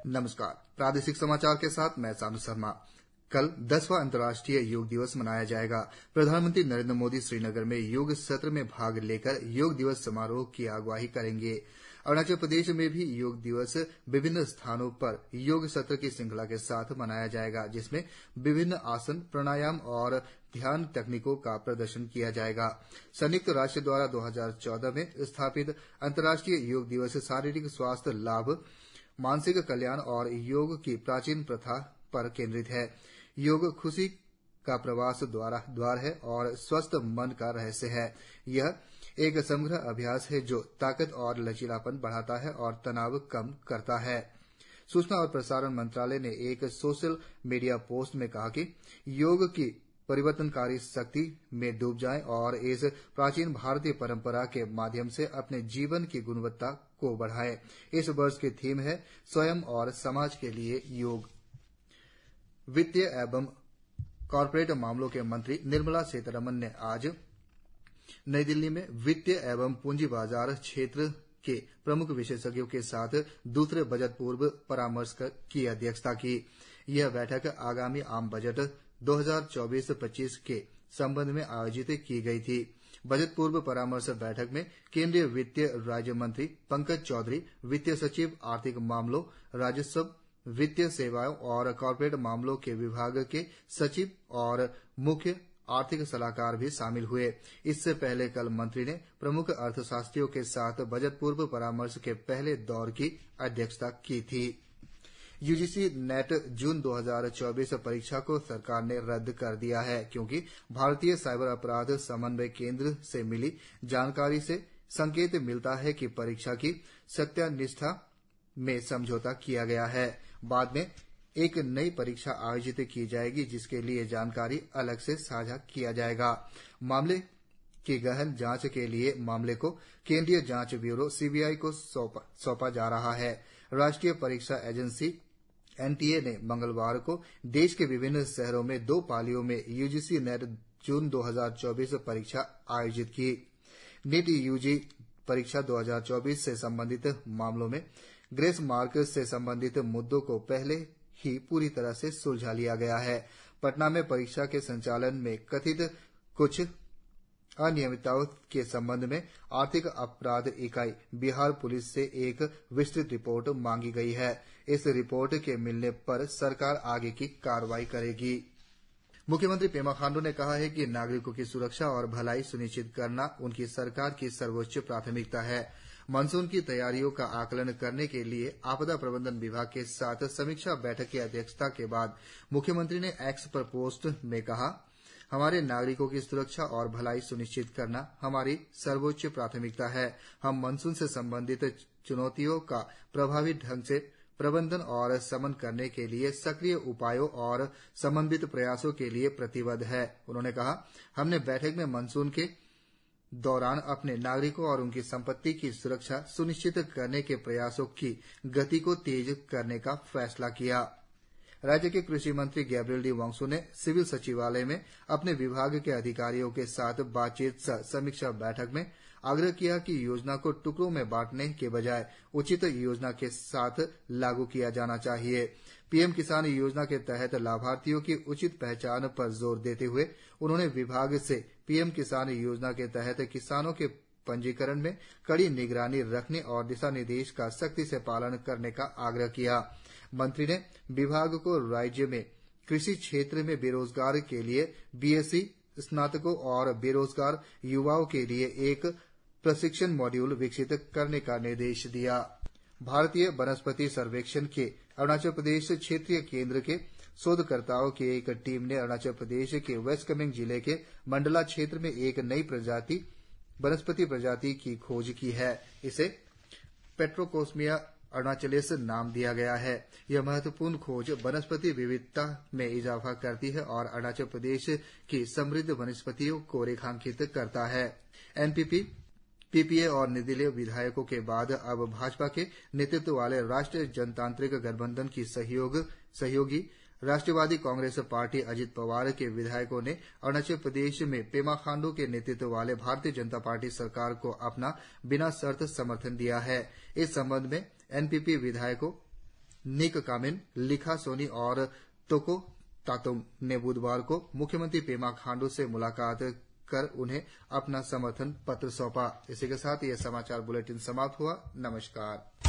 नमस्कार। प्रादेशिक समाचार के साथ मैं सानू शर्मा। कल 10वां अंतर्राष्ट्रीय योग दिवस मनाया जाएगा। प्रधानमंत्री नरेंद्र मोदी श्रीनगर में योग सत्र में भाग लेकर योग दिवस समारोह की अगुवाई करेंगे। अरुणाचल प्रदेश में भी योग दिवस विभिन्न स्थानों पर योग सत्र की श्रृंखला के साथ मनाया जाएगा, जिसमें विभिन्न आसन, प्राणायाम और ध्यान तकनीकों का प्रदर्शन किया जाएगा। संयुक्त राष्ट्र द्वारा 2014 में स्थापित अंतर्राष्ट्रीय योग दिवस शारीरिक स्वास्थ्य लाभ, मानसिक कल्याण और योग की प्राचीन प्रथा पर केंद्रित है। योग खुशी का प्रवास द्वार है और स्वस्थ मन का रहस्य है। यह एक समग्र अभ्यास है जो ताकत और लचीलापन बढ़ाता है और तनाव कम करता है। सूचना और प्रसारण मंत्रालय ने एक सोशल मीडिया पोस्ट में कहा कि योग की परिवर्तनकारी शक्ति में डूब जाएं और इस प्राचीन भारतीय परंपरा के माध्यम से अपने जीवन की गुणवत्ता को बढ़ाएं। इस वर्ष की थीम है स्वयं और समाज के लिए योग। वित्तीय एवं कॉरपोरेट मामलों के मंत्री निर्मला सीतारमण ने आज नई दिल्ली में वित्तीय एवं पूंजी बाजार क्षेत्र के प्रमुख विशेषज्ञों के साथ दूसरे बजट पूर्व परामर्श की अध्यक्षता की। यह बैठक आगामी आम बजट 2024-25 के संबंध में आयोजित की गई थी। बजट पूर्व परामर्श बैठक में केंद्रीय वित्त राज्य मंत्री पंकज चौधरी, वित्त सचिव, आर्थिक मामलों, राजस्व, वित्तीय सेवाओं और कॉरपोरेट मामलों के विभाग के सचिव और मुख्य आर्थिक सलाहकार भी शामिल हुए। इससे पहले कल मंत्री ने प्रमुख अर्थशास्त्रियों के साथ बजट पूर्व परामर्श के पहले दौर की अध्यक्षता की थी। यूजीसी नेट जून 2024 परीक्षा को सरकार ने रद्द कर दिया है, क्योंकि भारतीय साइबर अपराध समन्वय केंद्र से मिली जानकारी से संकेत मिलता है कि परीक्षा की सत्यानिष्ठा में समझौता किया गया है। बाद में एक नई परीक्षा आयोजित की जाएगी, जिसके लिए जानकारी अलग से साझा किया जाएगा। मामले की गहन जांच के लिए मामले को केंद्रीय जांच ब्यूरो सीबीआई को सौंपा जा रहा है। राष्ट्रीय परीक्षा एजेंसी एनटीए ने मंगलवार को देश के विभिन्न शहरों में 2 पालियों में यूजीसी नेट जून 2024 परीक्षा आयोजित की। नीट यूजी परीक्षा 2024 से संबंधित मामलों में ग्रेस मार्क से संबंधित मुद्दों को पहले ही पूरी तरह से सुलझा लिया गया है। पटना में परीक्षा के संचालन में कथित कुछ अनियमितताओं के संबंध में आर्थिक अपराध इकाई बिहार पुलिस से एक विस्तृत रिपोर्ट मांगी गई है। इस रिपोर्ट के मिलने पर सरकार आगे की कार्रवाई करेगी। मुख्यमंत्री पेमा खांडू ने कहा है कि नागरिकों की सुरक्षा और भलाई सुनिश्चित करना उनकी सरकार की सर्वोच्च प्राथमिकता है। मानसून की तैयारियों का आकलन करने के लिए आपदा प्रबंधन विभाग के साथ समीक्षा बैठक की अध्यक्षता के बाद मुख्यमंत्री ने एक्स पर पोस्ट में कहा, हमारे नागरिकों की सुरक्षा और भलाई सुनिश्चित करना हमारी सर्वोच्च प्राथमिकता है। हम मानसून से संबंधित चुनौतियों का प्रभावी ढंग से प्रबंधन और शमन करने के लिए सक्रिय उपायों और समन्वित प्रयासों के लिए प्रतिबद्ध है। उन्होंने कहा, हमने बैठक में मानसून के दौरान अपने नागरिकों और उनकी संपत्ति की सुरक्षा सुनिश्चित करने के प्रयासों की गति को तेज करने का फैसला किया। राज्य के कृषि मंत्री गैब्रियल डी वांगसू ने सिविल सचिवालय में अपने विभाग के अधिकारियों के साथ बातचीत सह समीक्षा बैठक में आग्रह किया कि योजना को टुकड़ों में बांटने के बजाय उचित योजना के साथ लागू किया जाना चाहिए। पीएम किसान योजना के तहत लाभार्थियों की उचित पहचान पर जोर देते हुए उन्होंने विभाग से पीएम किसान योजना के तहत किसानों के पंजीकरण में कड़ी निगरानी रखने और दिशा निर्देश का सख्ती से पालन करने का आग्रह किया। मंत्री ने विभाग को राज्य में कृषि क्षेत्र में बेरोजगार के लिए बीएससी स्नातकों और बेरोजगार युवाओं के लिए एक प्रशिक्षण मॉड्यूल विकसित करने का निर्देश दिया। भारतीय वनस्पति सर्वेक्षण के अरुणाचल प्रदेश क्षेत्रीय केंद्र के शोधकर्ताओं की एक टीम ने अरुणाचल प्रदेश के वेस्ट कामेंग जिले के मंडला क्षेत्र में एक नई वनस्पति प्रजाति की खोज की है। इसे पेट्रोकोस्मिया अरुणाचलिस नाम दिया गया है। यह महत्वपूर्ण खोज वनस्पति विविधता में इजाफा करती है और अरुणाचल प्रदेश की समृद्ध वनस्पतियों को रेखांकित करता है। एनपीपी, पीपीए और निर्दलीय विधायकों के बाद अब भाजपा के नेतृत्व वाले राष्ट्रीय जनतांत्रिक गठबंधन की सहयोगी राष्ट्रवादी कांग्रेस पार्टी अजित पवार के विधायकों ने अरुणाचल प्रदेश में पेमा खांडू के नेतृत्व वाले भारतीय जनता पार्टी सरकार को अपना बिना शर्त समर्थन दिया है। इस संबंध में एनपीपी विधायकों निक कामेन, लिखा सोनी और तोको तातुंग ने बुधवार को मुख्यमंत्री पेमा खांडू से मुलाकात कर उन्हें अपना समर्थन पत्र सौंपा। इसी के साथ ये समाचार बुलेटिन समाप्त हुआ। नमस्कार।